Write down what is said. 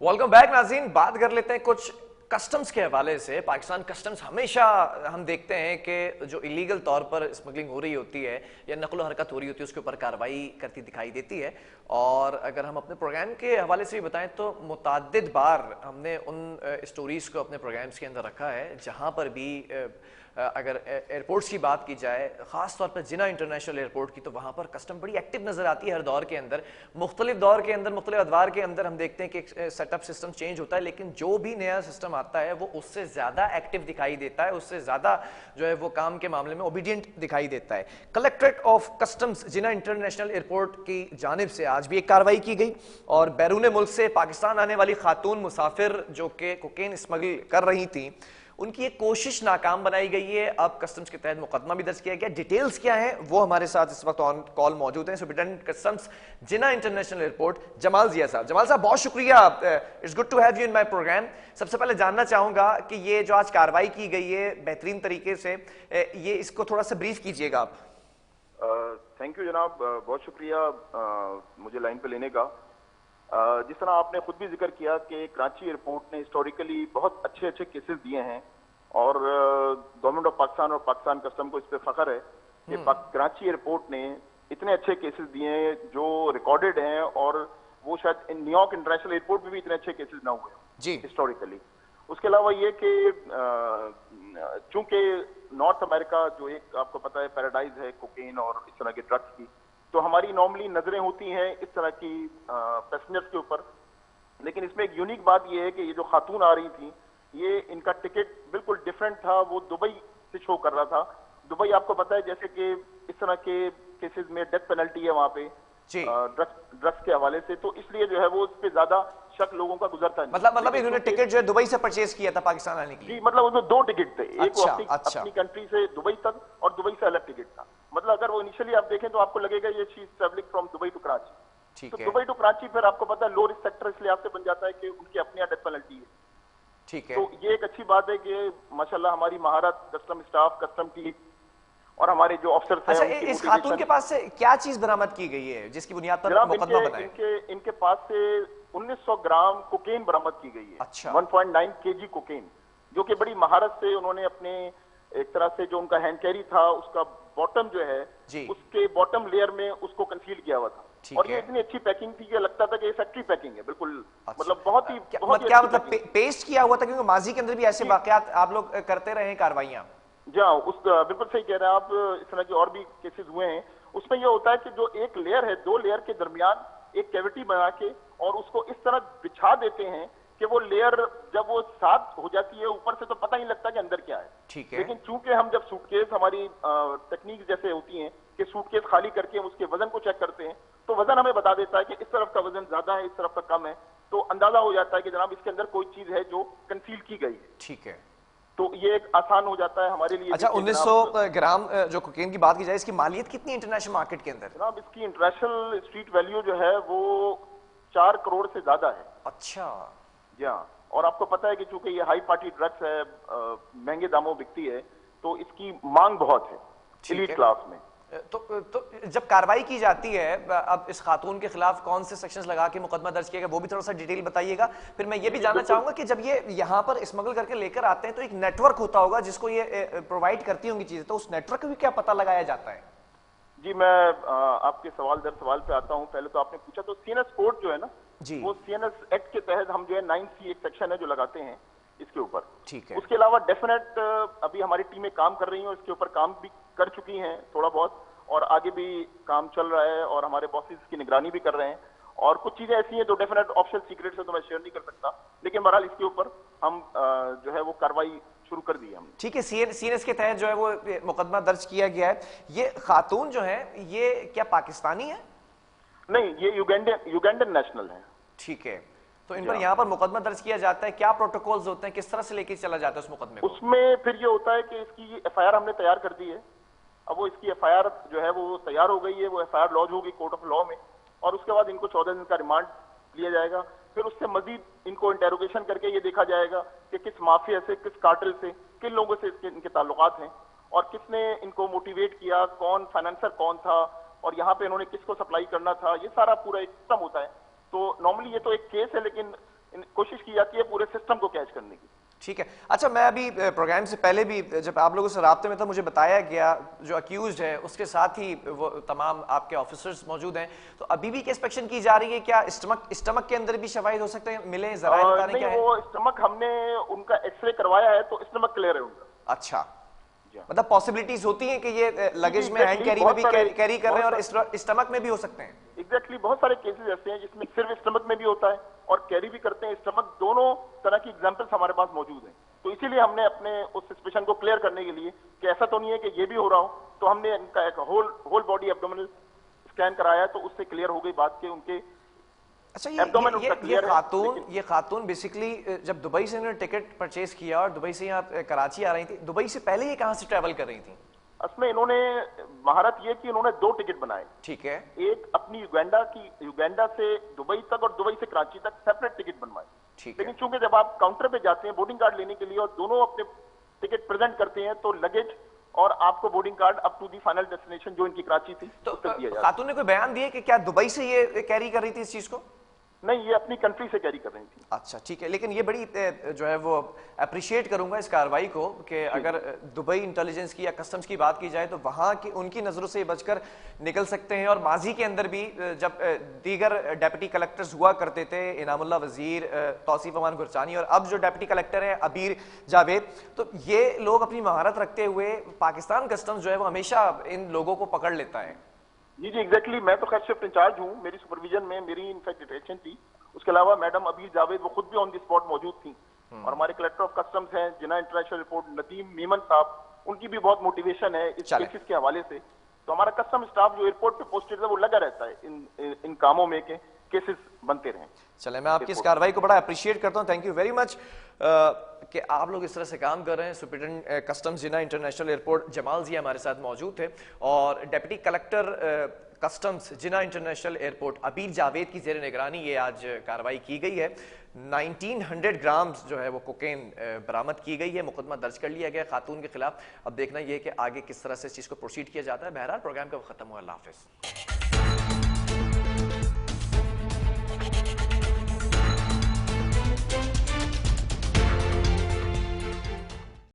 Welcome back नाज़रीन। बात कर लेते हैं कुछ कस्टम्स के हवाले से। पाकिस्तान कस्टम्स हमेशा हम देखते हैं कि जो इलीगल तौर पर स्मगलिंग हो रही होती है या नकलो हरकत हो रही होती है उसके ऊपर कार्रवाई करती दिखाई देती है। और अगर हम अपने प्रोग्राम के हवाले से भी बताएं तो मुतअद्दिद बार हमने उन स्टोरीज़ को अपने प्रोग्राम्स के अंदर रखा है जहां पर भी अगर एयरपोर्ट्स की बात की जाए, ख़ास तौर पर जिना इंटरनेशनल एयरपोर्ट की, तो वहाँ पर कस्टम बड़ी एक्टिव नज़र आती है हर दौर के अंदर। मुख्तलिफ दौर के अंदर, मुख्तलिफ अदवार के अंदर हम देखते हैं कि सेटअप सिस्टम चेंज होता है, लेकिन जो भी नया सिस्टम आता है वो उससे ज़्यादा एक्टिव दिखाई देता है, उससे ज़्यादा जो है वो काम के मामले में ओबीडियंट दिखाई देता है। Collectorate of customs Jinnah international airport की जानिब से आज भी एक कार्रवाई की गई और बैरून मुल्क से पाकिस्तान आने वाली खातून मुसाफिर जो कि कोकेन स्मगल कर रही थी, उनकी एक कोशिश नाकाम बनाई गई है। अब कस्टम्स के तहत मुकदमा भी दर्ज किया गया। डिटेल्स क्या है वो हमारे साथ इस वक्त ऑन कॉल मौजूद हैं superintendent customs Jinnah international airport Jamal Zia साहब। जमाल साहब, बहुत शुक्रिया, it's good to have you in my programme. सबसे पहले जानना चाहूंगा कि ये जो आज कार्रवाई की गई है बेहतरीन तरीके से, ये इसको थोड़ा सा ब्रीफ कीजिएगा आप। थैंक यू जनाब, बहुत शुक्रिया मुझे लाइन पे लेने का। जिस तरह आपने खुद भी जिक्र किया कि कराची एयरपोर्ट ने हिस्टोरिकली बहुत अच्छे अच्छे केसेस दिए हैं और गवर्नमेंट ऑफ पाकिस्तान और पाकिस्तान कस्टम को इस पे फख्र है कि कराची एयरपोर्ट ने इतने अच्छे केसेस दिए हैं जो रिकॉर्डेड हैं, और वो शायद न्यूयॉर्क इंटरनेशनल एयरपोर्ट में भी इतने अच्छे केसेस ना हुए जी हिस्टोरिकली। उसके अलावा ये कि चूंकि नॉर्थ अमेरिका जो एक आपको पता है पैराडाइज है कोकेन और इस तरह के ड्रग्स की, तो हमारी नॉर्मली नजरें होती हैं इस तरह की पैसेंजर्स के ऊपर। लेकिन इसमें एक यूनिक बात यह है कि ये जो खातून आ रही थी, ये इनका टिकट बिल्कुल डिफरेंट था। वो दुबई से शो कर रहा था। दुबई आपको पता है जैसे कि इस तरह के केसेस में डेथ पेनल्टी है वहां पे ड्रग्स के हवाले से, तो इसलिए जो है वो उस पर ज्यादा शक लोगों का गुजरता है। मतलब इन्होंने टिकट जो है दुबई से परचेज किया था पाकिस्तान आने के लिए? जी, मतलब उसमें दो टिकट थे। एक वो अच्छा। अपनी कंट्री से दुबई तक और दुबई से अलग टिकट था। मतलब अगर वो इनिशियली आप देखें तो आपको लगेगा ये she is travelling from Dubai to Karachi. तो दुबई टू कराची फिर आपको पता है लो रिस्क सेक्टर इस लिहाज से बन जाता है कि उनकी अपनी डेथ पेनल्टी है। ठीक है। तो ये एक अच्छी बात है कि माशाल्लाह हमारी महारत कस्टम स्टाफ, कस्टम टीम और हमारे जो ऑफिसर्स हैं। अच्छा, इस खातून के पास से क्या चीज बरामद की गई है जिसकी बुनियाद पर मुकदमा बना है? इनके पास से 1900 ग्राम कोकेन बरामद की गई है। अच्छा। 1.9 केजी कोकेन, जो कि बड़ी महारत से उन्होंने अपने एक तरह से जो उनका हैंड कैरी था उसका बॉटम जो है उसके बॉटम लेयर में उसको कंसील किया हुआ था। और ये इतनी अच्छी पैकिंग थी कि लगता था कि ये फैक्ट्री पैकिंग है बिल्कुल। अच्छा। मतलब बहुत ही क्या मतलब पेस्ट किया हुआ था? क्योंकि माजी के अंदर भी ऐसे वाकयात आप लोग करते रहे कार्रवाइयां। बिल्कुल सही कह रहे हैं आप। इस तरह के और भी केसेस हुए हैं। उसमें यह होता है कि जो एक लेयर है, दो लेयर के दरमियान एक कैविटी बना के और उसको इस तरह बिछा देते हैं कि वो लेयर जब वो साफ हो जाती है ऊपर से तो पता नहीं लगता कि अंदर क्या है। ठीक है। लेकिन चूंकि हम जब सूटकेस, हमारी टेक्निक जैसे होती है कि सूटकेस खाली करके हम उसके वजन को चेक करते हैं, तो वजन हमें बता देता है कि इस तरफ का वजन ज्यादा है, इस तरफ का कम है। तो अंदाजा हो जाता है कि जनाब इसके अंदर कोई चीज है जो कंसील की गई है। ठीक है। तो ये एक आसान हो जाता है हमारे लिए। अच्छा, 1900 ग्राम जो कोकेन की बात की जाए, इसकी मालियत कितनी इंटरनेशनल मार्केट के अंदर? जनाब इसकी इंटरनेशनल स्ट्रीट वैल्यू जो है वो 4 करोड़ से ज्यादा है। अच्छा जी हाँ। और आपको पता है कि चूंकि ये हाई पार्टी ड्रग्स है, महंगे दामों बिकती है, तो इसकी मांग बहुत है एलीट क्लास में। तो जब कार्रवाई की जाती है, अब इस खातून के खिलाफ कौन से सेक्शंस लगा के मुकदमा दर्ज किया गया वो भी थोड़ा सा डिटेल बताइएगा। फिर मैं ये भी जानना चाहूंगा कि जब ये यहाँ पर स्मगल करके लेकर आते हैं तो एक नेटवर्क होता होगा जिसको ये प्रोवाइड करती होंगी चीजें, तो उस नेटवर्क भी क्या पता लगाया जाता है? जी, मैं आपके सवाल दर सवाल पे आता हूँ। पहले तो आपने पूछा तो सीएनएस कोड जो है ना जी, वो सीएनएस एक्ट के तहत हम जो है 9C एक सेक्शन है जो लगाते हैं इसके ऊपर। ठीक है। उसके अलावा डेफिनेट अभी हमारी टीमें काम कर रही हैं और इसके ऊपर काम भी कर चुकी हैं थोड़ा बहुत, और आगे भी काम चल रहा है और हमारे बॉसेस की निगरानी भी कर रहे हैं। और कुछ चीजें ऐसी हैं जो डेफिनेट ऑफिशियल सीक्रेट से तो मैं शेयर नहीं कर सकता, लेकिन बहरहाल इसके ऊपर हम जो है वो कार्रवाई शुरू कर दी है हमने। ठीक है। सीएनएस के तहत जो है वो मुकदमा दर्ज किया गया है। ये खातून जो है ये क्या पाकिस्तानी है? नहीं, ये युगांडन नेशनल है। ठीक है। तो इन पर यहाँ पर मुकदमा दर्ज किया जाता है, क्या प्रोटोकॉल्स होते हैं, किस तरह से लेके चला जाता है उस मुकदमे को? उसमें फिर ये होता है कि इसकी एफआईआर हमने तैयार कर दी है। अब वो इसकी एफआईआर जो है वो तैयार हो गई है, वो एफआईआर लॉन्च होगी कोर्ट ऑफ लॉ में, और उसके बाद इनको 14 दिन का रिमांड लिया जाएगा। फिर उससे मजीद इनको इंटेरोगेशन करके ये देखा जाएगा कि किस माफिया से, किस कार्टेल से, किन लोगों से इनके ताल्लुकात हैं और किसने इनको मोटिवेट किया, कौन फाइनेंसर कौन था और यहाँ पे इन्होंने किसको सप्लाई करना था। ये सारा पूरा एक सिस्टम होता है। तो नॉर्मली ये तो एक केस है, लेकिन कोशिश की जाती है पूरे सिस्टम को कैच करने की। ठीक है। अच्छा, मैं अभी प्रोग्राम से पहले भी जब आप लोगों से राब्ते में था, मुझे बताया गया जो अक्यूज्ड है उसके साथ ही वो तमाम आपके ऑफिसर्स मौजूद हैं, तो अभी भी इंस्पेक्शन की जा रही है क्या? स्टमक के अंदर भी शवाहिद हो सकते हैं, मिले जराए बताने नहीं, क्या है? वो स्टमक हमने उनका एक्सरे करवाया है तो स्टमक क्लियर है उनका। अच्छा, जी हाँ। मतलब पॉसिबिलिटीज होती हैं कि ये लगेज में हैंड exactly, कैरी में भी बहुत सारे- कैरी कर रहे हैं बहुत और स्टमक में भी हो सकते हैं। एग्जैक्टली बहुत सारे केसेस ऐसे हैं जिसमें सिर्फ स्टमक में भी होता है और कैरी भी करते हैं स्टमक, दोनों तरह की एग्जांपल्स हमारे पास मौजूद हैं। तो इसीलिए हमने अपने उस सस्पेशन को क्लियर करने के लिए कि ऐसा तो नहीं है कि ये भी हो रहा हो, तो हमने इनका एक होल बॉडी एब्डोमिनल स्कैन कराया, तो उससे क्लियर हो गई बात के उनके अच्छा, abdomen उनका clear है, ये खातून बेसिकली जब दुबई से इन्होंने टिकट परचेज किया और दुबई से यहाँ कराची आ रही थी, दुबई से पहले ये कहाँ से ट्रैवल कर रही थी? उसमें इन्होंने महारत ये कि इन्होंने 2 टिकट बनाए। ठीक है। एक अपनी युगांडा से दुबई तक और दुबई से कराची तक सेपरेट टिकट बनवाए। ठीक है। लेकिन चूंकि जब आप काउंटर पे जाते हैं बोर्डिंग कार्ड लेने के लिए और दोनों अपने टिकट प्रेजेंट करते हैं, तो लगेज और आपको boarding card up to the final destination जो इनकी कराची थी तो उस तक दिया जाता है। खातून ने कोई बयान दिए कि क्या दुबई से ये कैरी कर रही थी इस चीज को? नहीं, ये अपनी कंट्री से कैरी कर रही थी। अच्छा, ठीक है। लेकिन ये बड़ी जो है वो अप्रिशिएट करूंगा इस कार्रवाई को कि अगर दुबई इंटेलिजेंस की या कस्टम्स की बात की जाए तो वहां की उनकी नजरों से बचकर निकल सकते हैं। और माजी के अंदर भी जब दीगर डेप्यूटी कलेक्टर्स हुआ करते थे, इनामुल्लाह वजीर, तौसीफ अमान गुरचानी, और अब जो डेप्यूटी कलेक्टर है अबीर जावेद, तो ये लोग अपनी महारत रखते हुए पाकिस्तान कस्टम्स जो है वो हमेशा इन लोगों को पकड़ लेता है। जी एग्जैक्टली। मैं तो खैर शिफ्ट इंचार्ज हूँ, मेरी सुपरविजन में मेरी इनफैक्ट डिटेक्शन थी। उसके अलावा मैडम अबीर जावेद वो खुद भी ऑन द स्पॉट मौजूद थी, और हमारे कलेक्टर ऑफ कस्टम्स हैं जिन्ना इंटरनेशनल रिपोर्ट नदीम मीमन साहब, उनकी भी बहुत मोटिवेशन है इस केसेस के हवाले से। तो हमारा कस्टम स्टाफ जो एयरपोर्ट पे पोस्टेड है वो लगा रहता है इन कामों में के केसेस बनते रहें। चले, मैं आपकी इस कार्रवाई को बड़ा अप्रिशिएट करता हूं, थैंक यू वेरी मच कि आप लोग इस तरह से काम कर रहे हैं। सुप्रिटेंडेंट कस्टम्स जिन्ना इंटरनेशनल एयरपोर्ट जमाल जी हमारे साथ मौजूद थे, और डेप्यूटी कलेक्टर कस्टम्स जिन्ना इंटरनेशनल एयरपोर्ट अबीर जावेद की जेर निगरानी ये आज कार्रवाई की गई है। 1900 ग्राम्स जो है वो कोकेन बरामद की गई है, मुकदमा दर्ज कर लिया गया खातून के खिलाफ। अब देखना यह है कि आगे किस तरह से इस चीज़ को प्रोसीड किया जाता है। बहरहाल प्रोग्राम का खत्म हुआ, अल्लाह हाफिज़।